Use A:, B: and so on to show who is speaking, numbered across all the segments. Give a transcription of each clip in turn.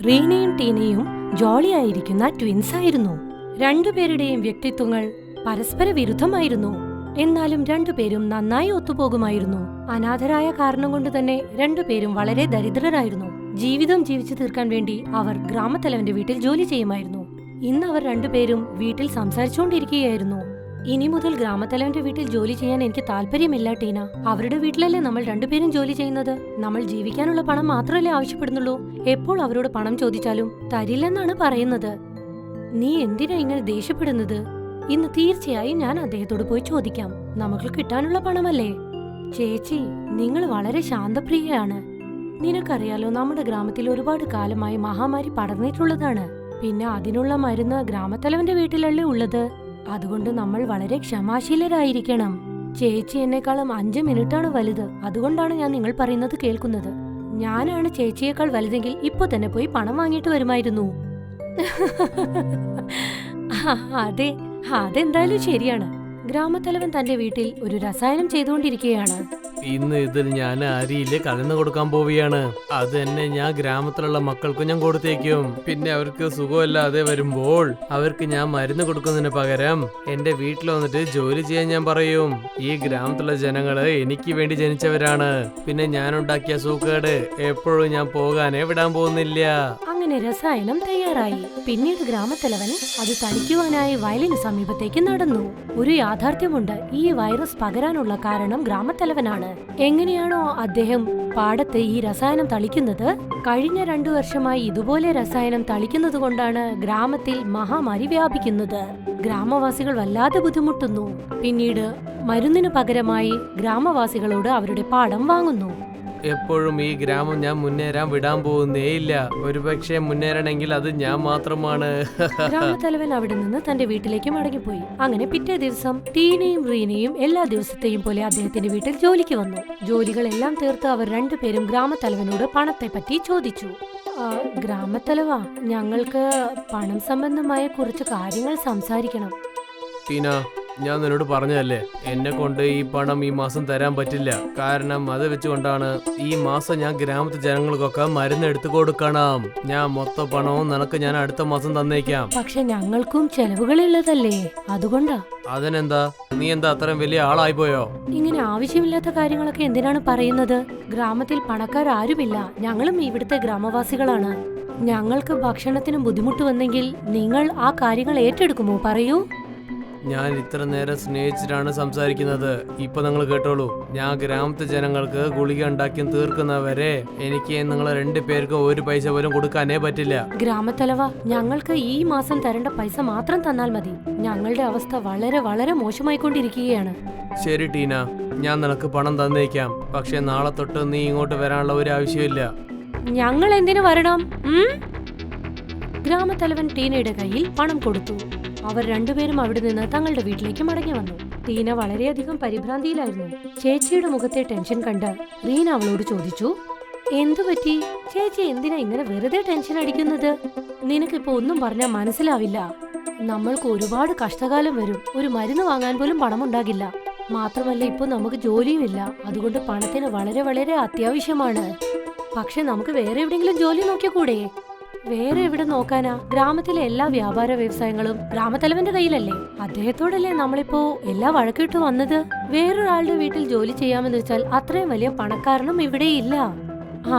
A: റീനയും ടീനയും ജോളിയായിരിക്കുന്ന twins ആയിരുന്നു. രണ്ടുപേരുടെയും വ്യക്തിത്വങ്ങൾ പരസ്പര വിരുദ്ധമായിരുന്നു. എന്നാലും രണ്ടുപേരും നന്നായി ഒത്തുപോകുമായിരുന്നു. അനാഥരായ കാരണം കൊണ്ട് തന്നെ രണ്ടുപേരും വളരെ ദരിദ്രരായിരുന്നു. ജീവിതം ജീവിച്ചു തീർക്കാൻ വേണ്ടി അവർ ഗ്രാമത്തലവന്റെ വീട്ടിൽ ജോലി ചെയ്യുമായിരുന്നു. ഇന്ന് അവർ രണ്ടുപേരും വീട്ടിൽ സംസാരിച്ചുകൊണ്ടിരിക്കുകയായിരുന്നു. ഇനി മുതൽ ഗ്രാമത്തലവന്റെ വീട്ടിൽ ജോലി ചെയ്യാൻ എനിക്ക് താല്പര്യമില്ല ടീന. അവരുടെ വീട്ടിലല്ലേ നമ്മൾ രണ്ടുപേരും ജോലി ചെയ്യുന്നത്. നമ്മൾ ജീവിക്കാനുള്ള പണം മാത്രമല്ലേ ആവശ്യപ്പെടുന്നുള്ളൂ. എപ്പോൾ അവരോട് പണം ചോദിച്ചാലും തരില്ലെന്നാണ് പറയുന്നത്. നീ എന്തിനാ ഇങ്ങനെ ദേഷ്യപ്പെടുന്നത്? ഇന്ന് തീർച്ചയായും ഞാൻ അദ്ദേഹത്തോട് പോയി ചോദിക്കാം. നമുക്ക് കിട്ടാനുള്ള പണമല്ലേ. ചേച്ചി, നിങ്ങൾ വളരെ ശാന്തപ്രിയയാണ്. നിനക്കറിയാലോ, നമ്മുടെ ഗ്രാമത്തിൽ ഒരുപാട് കാലമായി മഹാമാരി പടർന്നിട്ടുള്ളതാണ്. പിന്നെ അതിനുള്ള മരുന്ന് ഗ്രാമത്തലവന്റെ വീട്ടിലല്ലേ ഉള്ളത്. അതുകൊണ്ട് നമ്മൾ വളരെ ക്ഷമാശീലരായിരിക്കണം. ചേച്ചി എന്നെക്കാളും 5 മിനിറ്റാണ് വലുത്. അതുകൊണ്ടാണ് ഞാൻ നിങ്ങൾ പറയുന്നത് കേൾക്കുന്നത്. ഞാനാണ് ചേച്ചിയേക്കാൾ വലുതെങ്കിൽ ഇപ്പൊ തന്നെ പോയി പണം വാങ്ങിയിട്ട് വരുമായിരുന്നു. അതെ, അതെന്തായാലും ശരിയാണ്. ഗ്രാമത്തലവൻ തന്റെ വീട്ടിൽ ഒരു രസായനം ചെയ്തുകൊണ്ടിരിക്കുകയാണ്.
B: ഇന്ന് ഇതിൽ ഞാൻ അരിയില് കലർന്നു കൊടുക്കാൻ പോവുകയാണ്. അത് തന്നെ ഞാൻ ഗ്രാമത്തിലുള്ള മക്കൾക്ക് ഞാൻ കൊടുത്തേക്കും. പിന്നെ അവർക്ക് സുഖമില്ലാതെ വരുമ്പോൾ അവർക്ക് ഞാൻ മരുന്ന് കൊടുക്കുന്നതിന് പകരം എന്റെ വീട്ടിൽ വന്നിട്ട് ജോലി ചെയ്യാൻ ഞാൻ പറയും. ഈ ഗ്രാമത്തിലുള്ള ജനങ്ങള് എനിക്ക് വേണ്ടി ജനിച്ചവരാണ്. പിന്നെ ഞാൻ ഉണ്ടാക്കിയ സൂക്കേട് എപ്പോഴും ഞാൻ പോകാനേ വിടാൻ പോകുന്നില്ല.
A: അങ്ങനെ രസായനം തയ്യാറായി. പിന്നീട് ഗ്രാമത്തലവൻ അത് തളിക്കുവാനായി വയലിന് സമീപത്തേക്ക് നടന്നു. ഒരു യാഥാർത്ഥ്യമുണ്ട്. ഈ വൈറസ് പകരാനുള്ള കാരണം ഗ്രാമത്തലവനാണ്. എങ്ങനെയാണോ അദ്ദേഹം പാടത്ത് ഈ രസായനം തളിക്കുന്നത്, കഴിഞ്ഞ 2 വർഷമായി ഇതുപോലെ രസായനം തളിക്കുന്നത് കൊണ്ടാണ് ഗ്രാമത്തിൽ മഹാമാരി വ്യാപിക്കുന്നത്. ഗ്രാമവാസികൾ വല്ലാതെ ബുദ്ധിമുട്ടുന്നു. പിന്നീട് മരുന്നിനു പകരമായി ഗ്രാമവാസികളോട് അവരുടെ പാടം വാങ്ങുന്നു.
B: എപ്പോഴും ഈ ഗ്രാമം ഞാൻ മുന്നേറാൻ വിടാൻ പോകുന്നേ ഇല്ല. ഒരുപക്ഷെ മുന്നേറണമെങ്കിൽ അത് ഞാൻ മാത്രമാണ്.
A: ഗ്രാമത്തലവൻ അവിടെ നിന്ന് തന്റെ വീട്ടിലേക്ക് മടങ്ങിപ്പോയി. അങ്ങനെ പിറ്റേ ദിവസം ടീനയും റീനയും എല്ലാ ദിവസത്തെയും പോലെ അദ്ദേഹത്തിന്റെ വീട്ടിൽ ജോലിക്ക് വന്നു. ജോലികളെല്ലാം തീർത്ത് അവർ രണ്ടുപേരും ഗ്രാമത്തലവനോട് പണത്തെ പറ്റി ചോദിച്ചു. ഗ്രാമത്തലവ, ഞങ്ങൾക്ക് പണം സംബന്ധമായ കുറച്ച് കാര്യങ്ങൾ സംസാരിക്കണം.
B: ടീന, ഞാൻ നിന്നോട് പറഞ്ഞതല്ലേ, എന്നെ കൊണ്ട് ഈ പണം ഈ മാസം തരാൻ പറ്റില്ല. കാരണം അത് വെച്ചുകൊണ്ടാണ് ഈ മാസം ഞാൻ ഗ്രാമത്തിലെ ജനങ്ങൾക്കൊക്കെ മരുന്ന് എടുത്തു കൊടുക്കണം. ഞാൻ മൊത്തം പണവും നിനക്ക് ഞാൻ അടുത്ത മാസം തന്നേക്കാം.
A: പക്ഷെ ഞങ്ങൾക്കും ചെലവുകളുള്ളതല്ലേ, അതുകൊണ്ടാ.
B: അതിനെന്താ, നീ എന്താ അത്രയും വലിയ ആളായി പോയോ?
A: ഇങ്ങനെ ആവശ്യമില്ലാത്ത കാര്യങ്ങളൊക്കെ എന്തിനാണ് പറയുന്നത്? ഗ്രാമത്തിൽ പണക്കാരാരുമില്ല. ഞങ്ങളും ഇവിടുത്തെ ഗ്രാമവാസികളാണ്. ഞങ്ങൾക്ക് ഭക്ഷണത്തിന് ബുദ്ധിമുട്ട് വന്നെങ്കിൽ നിങ്ങൾ ആ കാര്യങ്ങൾ ഏറ്റെടുക്കുമോ? പറയൂ.
B: ഞാൻ ഇത്ര നേരം സ്നേഹിച്ചിട്ടാണ് സംസാരിക്കുന്നത്. ഇപ്പൊ നിങ്ങൾ കേട്ടോളൂ. ഞാൻ ഗ്രാമത്തിലെ ജനങ്ങൾക്ക് ഗുളിക ഉണ്ടാക്കി തീർക്കുന്നവരെ എനിക്ക് നിങ്ങൾ 2 പേർക്ക് 1 പൈസ പോലും കൊടുക്കാനേ പറ്റില്ല.
A: ഗ്രാമത്തലവ, ഞങ്ങൾക്ക് ഈ മാസം തരേണ്ട പൈസ മാത്രം തന്നാൽ മതി. ഞങ്ങളുടെ അവസ്ഥ വളരെ വളരെ മോശമായിക്കൊണ്ടിരിക്കുകയാണ്.
B: ശരി ടീന, ഞാൻ നിനക്ക് പണം തന്നേക്കാം. പക്ഷെ നാളെ തൊട്ട് നീ ഇങ്ങോട്ട് വരാനുള്ള ഒരു ആവശ്യമില്ല.
A: ഞങ്ങൾ എന്തിനു വരണം? ഗ്രാമത്തലവൻ ടീനയുടെ കയ്യിൽ പണം കൊടുത്തു. അവർ രണ്ടുപേരും അവിടെ നിന്ന് തങ്ങളുടെ വീട്ടിലേക്ക് മടങ്ങി വന്നു. ടീന വളരെയധികം പരിഭ്രാന്തിയിലായിരുന്നു. ചേച്ചിയുടെ മുഖത്തെ ടെൻഷൻ കണ്ട് റീന അവളോട് ചോദിച്ചു, എന്തുപറ്റി ചേച്ചി? എന്തിനാ ഇങ്ങനെ വെറുതെ ടെൻഷൻ അടിക്കുന്നത്? നിനക്കിപ്പോ ഒന്നും പറഞ്ഞാൽ മനസ്സിലാവില്ല. നമ്മൾക്ക് ഒരുപാട് കഷ്ടകാലം വരും. ഒരു മരുന്ന് വാങ്ങാൻ പോലും പണമുണ്ടാകില്ല. മാത്രമല്ല ഇപ്പൊ നമുക്ക് ജോലിയുമില്ല. അതുകൊണ്ട് പണത്തിന് വളരെ വളരെ അത്യാവശ്യമാണ്. പക്ഷെ നമുക്ക് വേറെ എവിടെയെങ്കിലും ജോലി നോക്കിക്കൂടെ? വേറെ എവിടെ നോക്കാനാ? ഗ്രാമത്തിലെ എല്ലാ വ്യാപാര വ്യവസായങ്ങളും ഗ്രാമത്തലവന്റെ കയ്യിലല്ലേ. അദ്ദേഹത്തോടല്ലേ നമ്മളിപ്പോ എല്ലാ വഴക്കിട്ട് വന്നത്. വേറൊരാളുടെ വീട്ടിൽ ജോലി ചെയ്യാമെന്ന് വെച്ചാൽ അത്രയും വലിയ പണക്കാരനും ഇവിടെ ഇല്ല.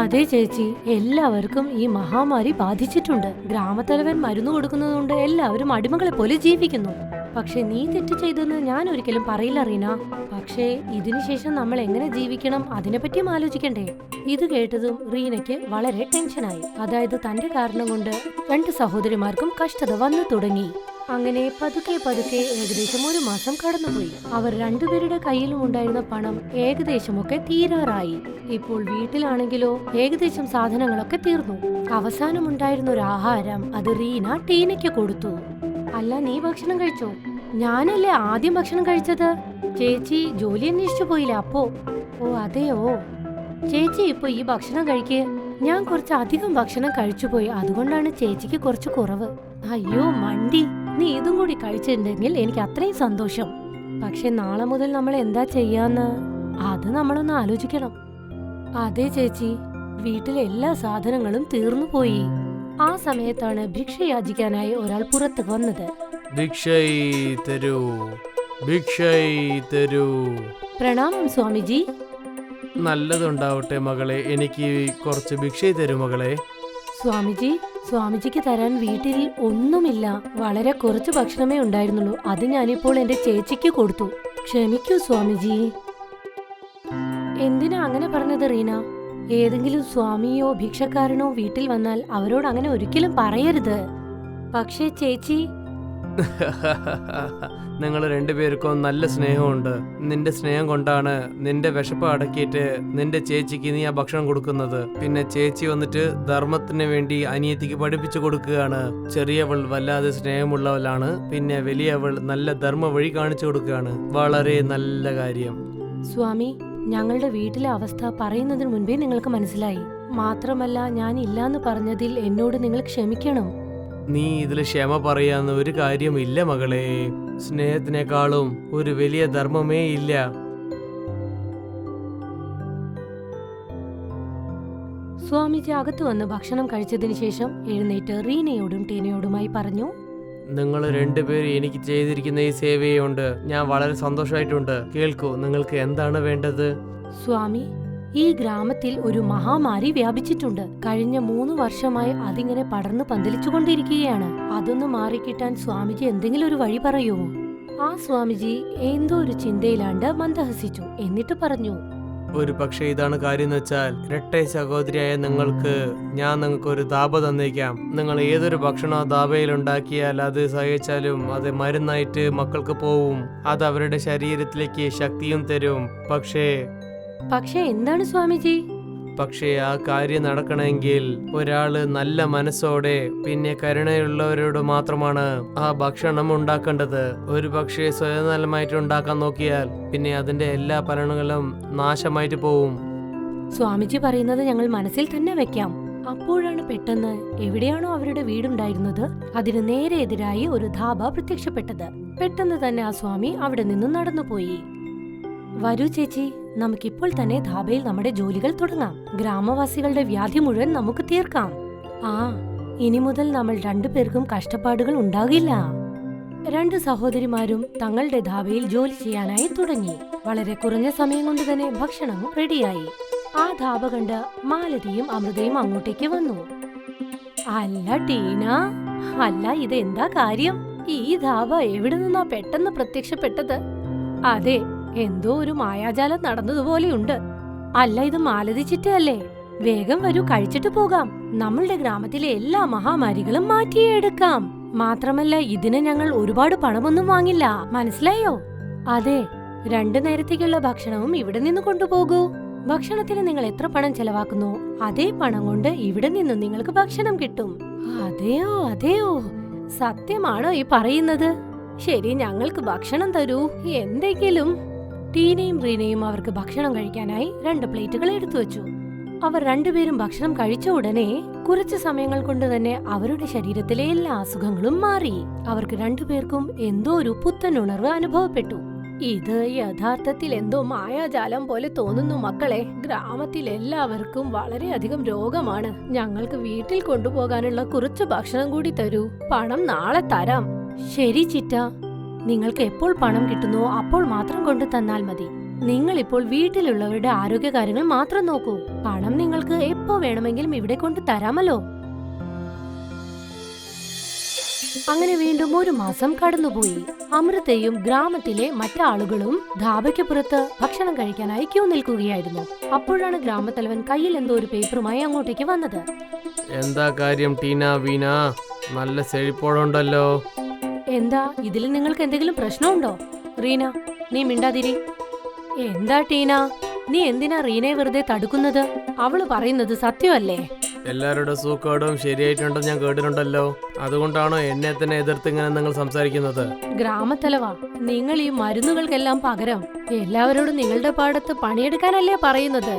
A: അതെ ചേച്ചി, എല്ലാവർക്കും ഈ മഹാമാരി ബാധിച്ചിട്ടുണ്ട്. ഗ്രാമത്തലവൻ മരുന്ന് കൊടുക്കുന്നതുകൊണ്ട് എല്ലാവരും അടിമകളെ പോലെ ജീവിക്കുന്നു. പക്ഷെ നീ തെറ്റ് ചെയ്തെന്ന് ഞാൻ ഒരിക്കലും പറയില്ല റീന. പക്ഷേ ഇതിനുശേഷം നമ്മൾ എങ്ങനെ ജീവിക്കണം അതിനെപ്പറ്റിയും ആലോചിക്കണ്ടേ? ഇത് കേട്ടതും റീനയ്ക്ക് വളരെ ടെൻഷനായി. അതായത് തന്റെ കാരണം കൊണ്ട് 2 സഹോദരിമാർക്കും കഷ്ടത വന്നു തുടങ്ങി. അങ്ങനെ പതുക്കെ പതുക്കെ ഏകദേശം 1 മാസം കടന്നുപോയി. അവർ രണ്ടുപേരുടെ കയ്യിലും ഉണ്ടായിരുന്ന പണം ഏകദേശമൊക്കെ തീരാറായി. ഇപ്പോൾ വീട്ടിലാണെങ്കിലോ ഏകദേശം സാധനങ്ങളൊക്കെ തീർന്നു. അവസാനമുണ്ടായിരുന്ന ഒരു ആഹാരം അത് റീന ടീനയ്ക്ക് കൊടുത്തു. അല്ല, നീ ഭക്ഷണം കഴിച്ചോ? ഞാനല്ലേ ആദ്യം ഭക്ഷണം കഴിച്ചത്. ചേച്ചി ജോലി അന്വേഷിച്ചു പോയില്ല അപ്പോ? ഓ അതെയോ. ചേച്ചി ഇപ്പൊ ഈ ഭക്ഷണം കഴിക്ക്. ഞാൻ കുറച്ച് അധികം ഭക്ഷണം കഴിച്ചുപോയി, അതുകൊണ്ടാണ് ചേച്ചിക്ക് കുറച്ച് കുറവ്. അയ്യോ മണ്ടി, നീ ഇതും കൂടി കഴിച്ചിട്ടുണ്ടെങ്കിൽ എനിക്ക് അത്രയും സന്തോഷം. പക്ഷെ നാളെ മുതൽ നമ്മൾ എന്താ ചെയ്യാന്ന് അത് നമ്മളൊന്ന് ആലോചിക്കണം. അതെ ചേച്ചി, വീട്ടിലെ എല്ലാ സാധനങ്ങളും തീർന്നു പോയി. ആ സമയത്താണ് ഭിക്ഷ യാചിക്കാനായി ഒരാൾ പുറത്ത് വന്നത്.
B: ഭിക്ഷൈ തരൂ, ഭിക്ഷൈ തരൂ.
A: പ്രണാമം സ്വാമിജി.
B: നല്ലതുണ്ടാവട്ടെ മകളെ, എനിക്ക് കുറച്ച് ഭിക്ഷൈ തരൂ മകളെ.
A: സ്വാമിജി, സ്വാമിജിക്ക് തരാൻ വീട്ടിൽ ഒന്നുമില്ല. വളരെ കുറച്ച് ഭക്ഷണമേ ഉണ്ടായിരുന്നുള്ളൂ. അത് ഞാനിപ്പോൾ എന്റെ ചേച്ചിക്ക് കൊടുത്തു. ക്ഷമിക്കൂ സ്വാമിജി. എന്തിനാ അങ്ങനെ പറഞ്ഞത് റീന? ഏതെങ്കിലും സ്വാമിയോ ഭിക്ഷക്കാരനോ വീട്ടിൽ വന്നാൽ അവരോട് അങ്ങനെ ഒരിക്കലും പറയരുത്. പക്ഷേ ചേച്ചി,
B: നിങ്ങൾ രണ്ടുപേർക്കും നല്ല സ്നേഹമുണ്ട്. നിന്റെ സ്നേഹം കൊണ്ടാണ് നിന്റെ വിശപ്പ് അടക്കിയിട്ട് നിന്റെ ചേച്ചിക്ക് നീ ആ ഭക്ഷണം കൊടുക്കുന്നത്. പിന്നെ ചേച്ചി വന്നിട്ട് ധർമ്മത്തിന് വേണ്ടി അനിയത്തിക്ക് പഠിപ്പിച്ചു കൊടുക്കുകയാണ്. ചെറിയവൾ വല്ലാതെ സ്നേഹമുള്ളവളാണ്, പിന്നെ വലിയവൾ നല്ല ധർമ്മ വഴി കാണിച്ചു കൊടുക്കുകയാണ്. വളരെ നല്ല കാര്യം.
A: സ്വാമി, ഞങ്ങളുടെ വീട്ടിലെ അവസ്ഥ പറയുന്നതിന് മുൻപേ നിങ്ങൾക്ക് മനസ്സിലായി. മാത്രമല്ല, ഞാൻ ഇല്ലാന്ന് പറഞ്ഞതിൽ എന്നോട് നിങ്ങൾ ക്ഷമിക്കണം.
B: നീ ഇതിൽ ക്ഷമ പറയാന്ന് ഒരു കാര്യമില്ല മകളെ. സ്നേഹത്തിനേക്കാളും ഒരു വലിയ ധർമ്മമേ ഇല്ല.
A: സ്വാമിജി അകത്തു വന്ന് ഭക്ഷണം കഴിച്ചതിന് ശേഷം എഴുന്നേറ്റ് റീനയോടും ടീനയോടുമായി പറഞ്ഞു,
B: നിങ്ങൾ രണ്ടുപേരും എനിക്ക് ചെയ്തിരിക്കുന്ന ഈ സേവയുണ്ട് ഞാൻ വളരെ സന്തോഷമായിട്ടുണ്ട്. കേൾക്കൂ, നിങ്ങൾക്ക് എന്താണ് വേണ്ടത്?
A: സ്വാമി, ഈ ഗ്രാമത്തിൽ ഒരു മഹാമാരി വ്യാപിച്ചിട്ടുണ്ട്. കഴിഞ്ഞ 3 വർഷമായി അതിങ്ങനെ പടർന്നു പന്തലിച്ചുകൊണ്ടിരിക്കുകയാണ്. അതൊന്ന് മാറിക്കിട്ടാൻ സ്വാമിജി എന്തെങ്കിലും ഒരു വഴി പറയുമോ? ആ സ്വാമിജി എന്തോ ഒരു ചിന്തയിലാണ്ട് മന്ദഹസിച്ചു. എന്നിട്ട് പറഞ്ഞു,
B: ഒരു പക്ഷേ ഇതാണ് കാര്യം എന്ന് വെച്ചാൽ, ഇരട്ടை സഹോദരിയായ നിങ്ങൾക്ക് ഒരു ദാബ തന്നേക്കാം. നിങ്ങൾ ഏതൊരു ഭക്ഷണം ദാബയിൽ ഉണ്ടാക്കിയാൽ അത് സഹിച്ചാലും അത് മരുന്നായിട്ട് മക്കൾക്ക് പോവും. അത് അവരുടെ ശരീരത്തിലേക്ക് ശക്തിയും തരും.
A: പക്ഷേ എന്താണ് സ്വാമിജി?
B: പക്ഷേ ആ കാര്യം നടക്കണമെങ്കിൽ ഒരാള് നല്ല മനസ്സോടെ പിന്നെ കരുണയുള്ളവരോട് മാത്രമാണ് ആ ഭക്ഷണം ഉണ്ടാക്കേണ്ടത്. ഒരു പക്ഷേ സ്വയനലമായിട്ട് ഉണ്ടാക്കാൻ നോക്കിയാൽ പിന്നെ അതിന്റെ എല്ലാ ഫലങ്ങളും നാശമായിട്ട് പോവും.
A: സ്വാമിജി പറയുന്നത് ഞങ്ങൾ മനസ്സിൽ തന്നെ വെക്കാം. അപ്പോഴാണ് പെട്ടെന്ന് എവിടെയാണോ അവരുടെ വീടുണ്ടായിരുന്നത് അതിന് നേരെ എതിരായി ഒരു ധാബ പ്രത്യക്ഷപ്പെട്ടത്. പെട്ടെന്ന് തന്നെ ആ സ്വാമി അവിടെ നിന്നും നടന്നുപോയി. വരൂ ചേച്ചി, നമുക്കിപ്പോൾ തന്നെ ധാബയിൽ നമ്മുടെ ജോലികൾ തുടങ്ങാം. ഗ്രാമവാസികളുടെ വ്യാധി മുഴുവൻ നമുക്ക് തീർക്കാം. ഇനി മുതൽ നമ്മൾ 2 പേർക്കും കഷ്ടപ്പാടുകൾ ഉണ്ടാകില്ല. 2 സഹോദരിമാരും തങ്ങളുടെ ധാബയിൽ ജോലി ചെയ്യാനായി തുടങ്ങി. വളരെ കുറഞ്ഞ സമയം കൊണ്ട് തന്നെ ഭക്ഷണവും റെഡിയായി. ആ ധാബ കണ്ട് മാലതിയും അമൃതയും അങ്ങോട്ടേക്ക് വന്നു. അല്ല ടീന, അല്ല ഇതെന്താ കാര്യം? ഈ ധാബ എവിടെ നിന്നാ പെട്ടെന്ന് പ്രത്യക്ഷപ്പെട്ടത്? അതെ, എന്തോ ഒരു മായാജാലം നടന്നതുപോലെയുണ്ട്. അല്ല, ഇത് മാലതി ചിറ്റയല്ലേ? വേഗം വരൂ, കഴിച്ചിട്ട് പോകാം. നമ്മളുടെ ഗ്രാമത്തിലെ എല്ലാ മഹാമാരികളും മാറ്റിയെടുക്കാം. മാത്രമല്ല, ഇതിന് ഞങ്ങൾ ഒരുപാട് പണമൊന്നും വാങ്ങില്ല, മനസ്സിലായോ? അതെ, 2 നേരത്തേക്കുള്ള ഭക്ഷണവും ഇവിടെ നിന്ന് കൊണ്ടുപോകൂ. ഭക്ഷണത്തിന് നിങ്ങൾ എത്ര പണം ചെലവാക്കുന്നു അതേ പണം കൊണ്ട് ഇവിടെ നിന്ന് നിങ്ങൾക്ക് ഭക്ഷണം കിട്ടും. അതെയോ അതെയോ, സത്യമാണോ ഈ പറയുന്നത്? ശരി, ഞങ്ങൾക്ക് ഭക്ഷണം തരൂ, എന്തെങ്കിലും. ടീനയും റീനയും അവർക്ക് ഭക്ഷണം കഴിക്കാനായി 2 പ്ലേറ്റുകൾ എടുത്തു വെച്ചു. അവർ 2 പേരും ഭക്ഷണം കഴിച്ച ഉടനെ കുറച്ച് സമയങ്ങൾ കൊണ്ട് തന്നെ അവരുടെ ശരീരത്തിലെ എല്ലാ അസുഖങ്ങളും മാറി. അവർക്ക് 2 പേർക്കും എന്തോ ഒരു പുത്തൻ ഉണർവ് അനുഭവപ്പെട്ടു. ഇത് യഥാർത്ഥത്തിൽ എന്തോ മായാജാലം പോലെ തോന്നുന്നു മക്കളെ. ഗ്രാമത്തിൽ എല്ലാവർക്കും വളരെയധികം രോഗമാണ്. ഞങ്ങൾക്ക് വീട്ടിൽ കൊണ്ടുപോകാനുള്ള കുറച്ച് ഭക്ഷണം കൂടി തരൂ. പണം നാളെ തരാം. ശരി ചിറ്റ, നിങ്ങൾക്ക് എപ്പോൾ പണം കിട്ടുന്നോ അപ്പോൾ മാത്രം കൊണ്ടു തന്നാൽ മതി. നിങ്ങൾ ഇപ്പോൾ വീട്ടിലുള്ളവരുടെ ആരോഗ്യകാര്യങ്ങൾ മാത്രം നോക്കൂ. പണം നിങ്ങൾക്ക് എപ്പോ വേണമെങ്കിലും ഇവിടെ കൊണ്ട് തരാമല്ലോ. അങ്ങനെ വീണ്ടും 1 മാസം കടന്നുപോയി. അമൃതയും ഗ്രാമത്തിലെ മറ്റാളുകളും ധാബയ്ക്ക് പുറത്ത് ഭക്ഷണം കഴിക്കാനായി ക്യൂ നിൽക്കുകയായിരുന്നു. അപ്പോഴാണ് ഗ്രാമത്തലവൻ കയ്യിൽ എന്തോ ഒരു പേപ്പറുമായി അങ്ങോട്ടേക്ക് വന്നത്.
B: എന്താ കാര്യം ടീന, വീണ? നല്ല സെഴിപ്പോടുണ്ടല്ലോ.
A: എന്താ, ഇതിൽ നിങ്ങൾക്ക് എന്തെങ്കിലും പ്രശ്നമുണ്ടോ? റീന, നീ മിണ്ടാതിരി. എന്താ ടീന, നീ എന്തിനാ റീനയെ വെറുതെ തടുക്കുന്നത്? അവള് പറയുന്നത് സത്യമല്ലേ?
B: എല്ലാവരുടെ സൂക്കേടും ശരിയായിട്ടുണ്ടെന്ന് ഞാൻ കേട്ടിട്ടുണ്ടല്ലോ. അതുകൊണ്ടാണോ എന്നെ തന്നെ എതിർത്ത് ഇങ്ങനെ നിങ്ങൾ സംസാരിക്കുന്നത്?
A: ഗ്രാമത്തലവ, നിങ്ങൾ ഈ മരുന്നുകൾക്കെല്ലാം പകരം എല്ലാവരോടും നിങ്ങളുടെ പാടത്ത് പണിയെടുക്കാനല്ലേ പറയുന്നത്?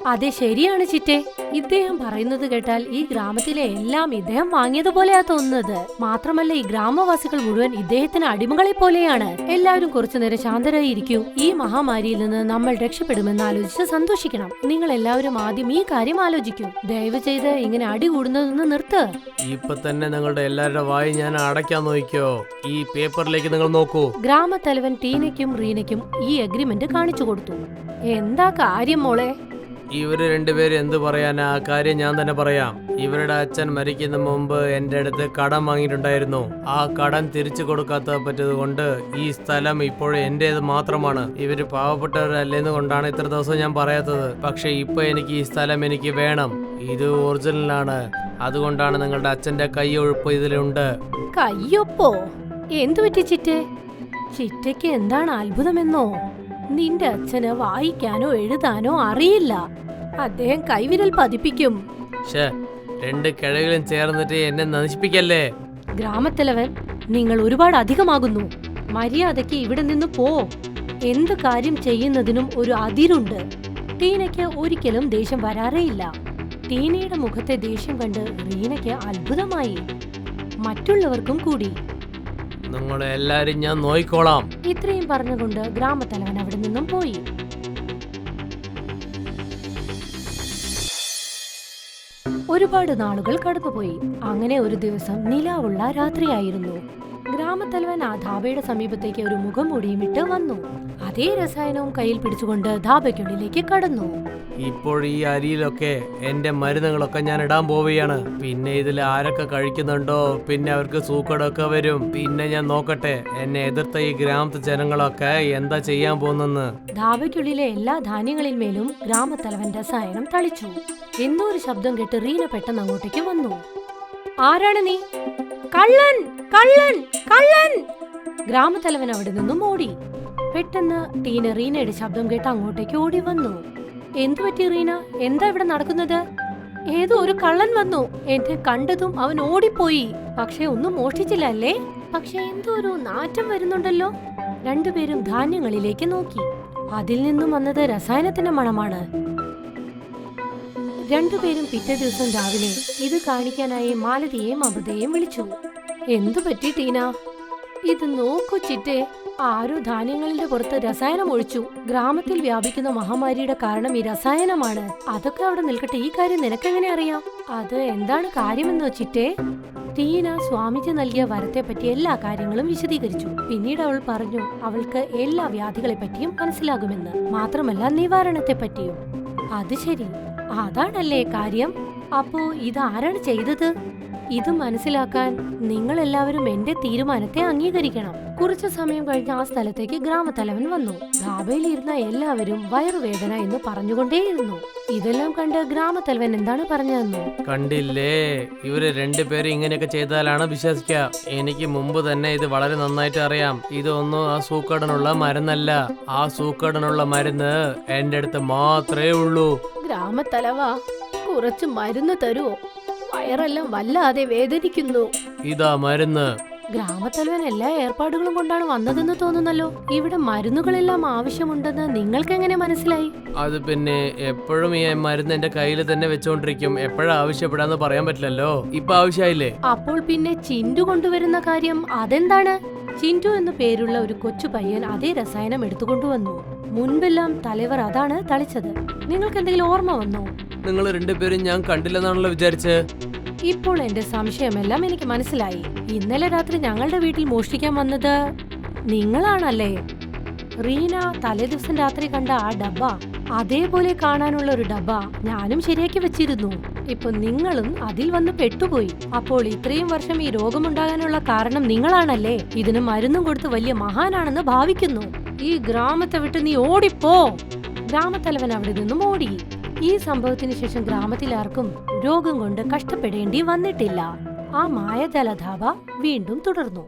A: അതെ, ശരിയാണ് ചിറ്റെ. ഇദ്ദേഹം പറയുന്നത് കേട്ടാൽ ഈ ഗ്രാമത്തിലെ എല്ലാം ഇദ്ദേഹം വാങ്ങിയതുപോലെയാ തോന്നുന്നത്. മാത്രമല്ല, ഈ ഗ്രാമവാസികൾ മുഴുവൻ ഇദ്ദേഹത്തിന് അടിമകളെ പോലെയാണ്. എല്ലാവരും കുറച്ചുനേരം ശാന്തരായി ഇരിക്കൂ. ഈ മഹാമാരിയിൽ നിന്ന് നമ്മൾ രക്ഷപ്പെടുമെന്ന് ആലോചിച്ച് സന്തോഷിക്കണം. നിങ്ങൾ എല്ലാവരും ആദ്യം ഈ കാര്യം ആലോചിക്കൂ. ദയവ് ചെയ്ത് ഇങ്ങനെ അടി കൂടുന്നതൊന്ന് നിർത്ത്.
B: ഇപ്പൊ തന്നെ നിങ്ങളുടെ എല്ലാവരുടെ വായി ഞാൻ അടയ്ക്കാൻ നോക്കിയോ. ഈ പേപ്പറിലേക്ക് നിങ്ങൾ നോക്കൂ.
A: ഗ്രാമത്തലവൻ ടീനയ്ക്കും റീനയ്ക്കും ഈ അഗ്രിമെന്റ് കാണിച്ചു കൊടുത്തു. എന്താ കാര്യം മോളെ?
B: ഇവര് രണ്ടുപേരും എന്ത് പറയാനാ? ആ കാര്യം ഞാൻ തന്നെ പറയാം. ഇവരുടെ അച്ഛൻ മരിക്കുന്ന മുമ്പ് എന്റെ അടുത്ത് കടം വാങ്ങിയിട്ടുണ്ടായിരുന്നു. ആ കടം തിരിച്ചു കൊടുക്കാത്ത പറ്റത് കൊണ്ട് ഈ സ്ഥലം ഇപ്പോഴും എന്റേത് മാത്രമാണ്. ഇവര് പാവപ്പെട്ടവരല്ലെന്ന് കൊണ്ടാണ് ഇത്ര ദിവസം ഞാൻ പറയാത്തത്. പക്ഷെ ഇപ്പൊ എനിക്ക് ഈ സ്ഥലം എനിക്ക് വേണം. ഇത് ഒറിജിനലാണ്. അതുകൊണ്ടാണ് നിങ്ങളുടെ അച്ഛന്റെ കൈയൊഴുപ്പ് ഇതിലുണ്ട്.
A: കയ്യൊപ്പോ? എന്തു പറ്റി ചിറ്റെ? ചിറ്റയ്ക്ക് എന്താണ് അത്ഭുതമെന്നോ? നിന്റെ അച്ഛന് വായിക്കാനോ എഴുതാനോ അറിയില്ല. അദ്ദേഹം കൈവിരൽ പതിപ്പിക്കും.
B: രണ്ട് കിഴകളും ചേർന്നിട്ട് എന്നെ നശിപ്പിക്കല്ലേ.
A: ഗ്രാമത്തലവൻ, നിങ്ങൾ ഒരുപാട് അധികമാകുന്നു. മര്യാദയ്ക്ക് ഇവിടെ നിന്ന് പോ. എന്ത് കാര്യം ചെയ്യുന്നതിനും ഒരു അതിരുണ്ട്. ടീനയ്ക്ക് ഒരിക്കലും ദേഷ്യം വരാറേയില്ല. ടീനയുടെ മുഖത്തെ ദേഷ്യം കണ്ട് റീനയ്ക്ക് അത്ഭുതമായി, മറ്റുള്ളവർക്കും കൂടി.
B: നിങ്ങളെ എല്ലാരും ഞാൻ നോയിക്കോളാം.
A: ഇത്രയും പറഞ്ഞുകൊണ്ട് ഗ്രാമത്തലവൻ അവിടെ നിന്നും പോയി. ഒരുപാട് നാളുകൾ കടന്നുപോയി. അങ്ങനെ ഒരു ദിവസം നിലാവുള്ള രാത്രിയായിരുന്നു. ഗ്രാമത്തലവൻ ആ ധാബയുടെ സമീപത്തേക്ക് ഒരു മുഖം മൂടിയുമിട്ട് വന്നു. അതേ രസായനവും കയ്യിൽ പിടിച്ചുകൊണ്ട് ധാബയ്ക്കുള്ളിലേക്ക് കടന്നു.
B: ഇപ്പോൾ ഈ അരിയിലൊക്കെ എന്റെ മരുന്നുകളൊക്കെ ഞാൻ ഇടാൻ പോവുകയാണ്. പിന്നെ ഇതിൽ ആരൊക്കെ കഴിക്കുന്നുണ്ടോ പിന്നെ അവർക്ക് സൂക്കടൊക്കെ വരും. പിന്നെ ഞാൻ നോക്കട്ടെ എന്നെ എതിർത്ത ഈ ഗ്രാമത്തെ ജനങ്ങളൊക്കെ എന്താ ചെയ്യാൻ പോകുന്നെന്ന്.
A: ധാബയ്ക്കുള്ളിലെ എല്ലാ ധാന്യങ്ങളിന്മേലും ഗ്രാമത്തലവൻ രസായനം തളിച്ചു. എന്തോ ഒരു ശബ്ദം കേട്ട് റീന പെട്ടെന്ന് അങ്ങോട്ടേക്ക് വന്നു. ആരാണ് നീ? കള്ളൻ, കള്ളൻ, കള്ളൻ! ഗ്രാമത്തലവൻ അവിടെ നിന്നും ഓടി. പെട്ടെന്ന് ടീന റീനയുടെ ശബ്ദം കേട്ട് അങ്ങോട്ടേക്ക് ഓടി വന്നു. എന്തു പറ്റി റീന? എന്താ ഇവിടെ നടക്കുന്നത്? ഏതോ ഒരു കള്ളൻ വന്നു. എന്നെ കണ്ടതും അവൻ ഓടിപ്പോയി. പക്ഷെ ഒന്നും മോഷ്ടിച്ചില്ല അല്ലേ? പക്ഷെ എന്തോ ഒരു നാറ്റം വരുന്നുണ്ടല്ലോ. രണ്ടുപേരും ധാന്യങ്ങളിലേക്ക് നോക്കി. അതിൽ നിന്നും വന്നത് രസായനത്തിന്റെ മണമാണ്. രണ്ടുപേരും പിറ്റേ ദിവസം രാവിലെ ഇത് കാണിക്കാനായി മാലതിയെയും അമൃതയെയും വിളിച്ചു. എന്തു പറ്റി ടീന? ഇത് നോക്കൂ ചിറ്റെ, ആരോ ധാന്യങ്ങളുടെ പുറത്ത് രസായനം ഒഴിച്ചു. ഗ്രാമത്തിൽ വ്യാപിക്കുന്ന മഹാമാരിയുടെ കാരണം ഈ രസായനമാണ്. അതൊക്കെ അവിടെ നിൽക്കട്ടെ, ഈ കാര്യം നിനക്കെങ്ങനെ അറിയാം? അത് എന്താണ് കാര്യമെന്നോ ചിറ്റെ? ടീന സ്വാമിജി നൽകിയ വരത്തെ പറ്റി എല്ലാ കാര്യങ്ങളും വിശദീകരിച്ചു. പിന്നീട് അവൾ പറഞ്ഞു അവൾക്ക് എല്ലാ വ്യാധികളെ പറ്റിയും മനസ്സിലാകുമെന്ന്, മാത്രമല്ല നിവാരണത്തെ പറ്റിയും. അത് ശരി, അതാണല്ലേ കാര്യം. അപ്പോ ഇതാരാണ് ചെയ്തത്? ഇത് മനസ്സിലാക്കാൻ നിങ്ങൾ എല്ലാവരും എന്റെ തീരുമാനത്തെ അംഗീകരിക്കണം. കുറച്ചു സമയം കഴിഞ്ഞ് ആ സ്ഥലത്തേക്ക് ഗ്രാമത്തലവൻ വന്നു. ധാബയിൽ ഇരുന്ന എല്ലാവരും വയറുവേദന എന്ന് പറഞ്ഞുകൊണ്ടേയിരുന്നു. ഇതെല്ലാം കണ്ട് ഗ്രാമത്തലവൻ എന്താണ് പറഞ്ഞതെന്നോ?
B: കണ്ടില്ലേ, ഇവര് രണ്ടുപേരും ഇങ്ങനെയൊക്കെ ചെയ്താലാണ് വിശ്വസിക്കുക. എനിക്ക് മുമ്പ് തന്നെ ഇത് വളരെ നന്നായിട്ട് അറിയാം. ഇതൊന്നും ആ സൂക്കടനുള്ള മരുന്നല്ല. ആ സൂക്കടനുള്ള മരുന്ന് എന്റെ അടുത്ത് മാത്രമേ ഉള്ളൂ.
A: ഗ്രാമത്തലവാ, കുറച്ച് മരുന്ന് തരുമോ? വയറെല്ലാം വല്ലാതെ വേദനിക്കുന്നു.
B: ഇതാ മരുന്ന്.
A: ഗ്രാമത്തലവൻ എല്ലാ ഏർപ്പാടുകളും കൊണ്ടാണ് വന്നതെന്ന് തോന്നുന്നല്ലോ. ഇവിടെ മരുന്നുകളെല്ലാം ആവശ്യമുണ്ടെന്ന് നിങ്ങൾക്ക് എങ്ങനെ മനസ്സിലായി?
B: അത് പിന്നെ എപ്പോഴും ഈ മരുന്ന് എന്റെ കയ്യിൽ തന്നെ വെച്ചോണ്ടിരിക്കും. എപ്പോഴാ ആവശ്യപ്പെടാന്ന് പറയാൻ പറ്റില്ലല്ലോ. ഇപ്പൊ ആവശ്യമായില്ലേ?
A: അപ്പോൾ പിന്നെ ചിൻഡു കൊണ്ടുവരുന്ന കാര്യം അതെന്താണ്? ചിൻഡു എന്നു പേരുള്ള ഒരു കൊച്ചു പയ്യൻ അതേ രസായനം എടുത്തുകൊണ്ടുവന്നു. മുൻപെല്ലാം തലവർ അതാണ് തളിച്ചത്. നിങ്ങൾക്ക് എന്തെങ്കിലും ഓർമ്മ വന്നോ?
B: നിങ്ങൾ രണ്ടുപേരും ഞാൻ കണ്ടില്ലെന്നാണല്ലോ വിചാരിച്ച്.
A: ഇപ്പോൾ എന്റെ സംശയമെല്ലാം എനിക്ക് മനസ്സിലായി. ഇന്നലെ രാത്രി ഞങ്ങളുടെ വീട്ടിൽ മോഷ്ടിക്കാൻ വന്നത് നിങ്ങളാണല്ലേ? റീന തലേദിവസം രാത്രി കണ്ട ആ ഡബ്ബ, അതേപോലെ കാണാനുള്ള ഒരു ഡബ്ബ ഞാനും ശരിയാക്കി വെച്ചിരുന്നു. ഇപ്പൊ നിങ്ങളും അതിൽ വന്ന് പെട്ടുപോയി. അപ്പോൾ ഇത്രയും വർഷം ഈ രോഗമുണ്ടാകാനുള്ള കാരണം നിങ്ങളാണല്ലേ? ഇതിന് മരുന്നും കൊടുത്ത് വലിയ മഹാനാണെന്ന് ഭാവിക്കുന്നു. ഈ ഗ്രാമത്തെ വിട്ട് നീ ഓടിപ്പോ. ഗ്രാമത്തലവൻ അവിടെ നിന്നും ഓടി. ഈ സംഭവത്തിന് ശേഷം ഗ്രാമത്തിൽ ആർക്കും രോഗം കൊണ്ട് കഷ്ടപ്പെടേണ്ടി വന്നിട്ടില്ല. ആ മായജലധാബ വീണ്ടും തുടർന്നു.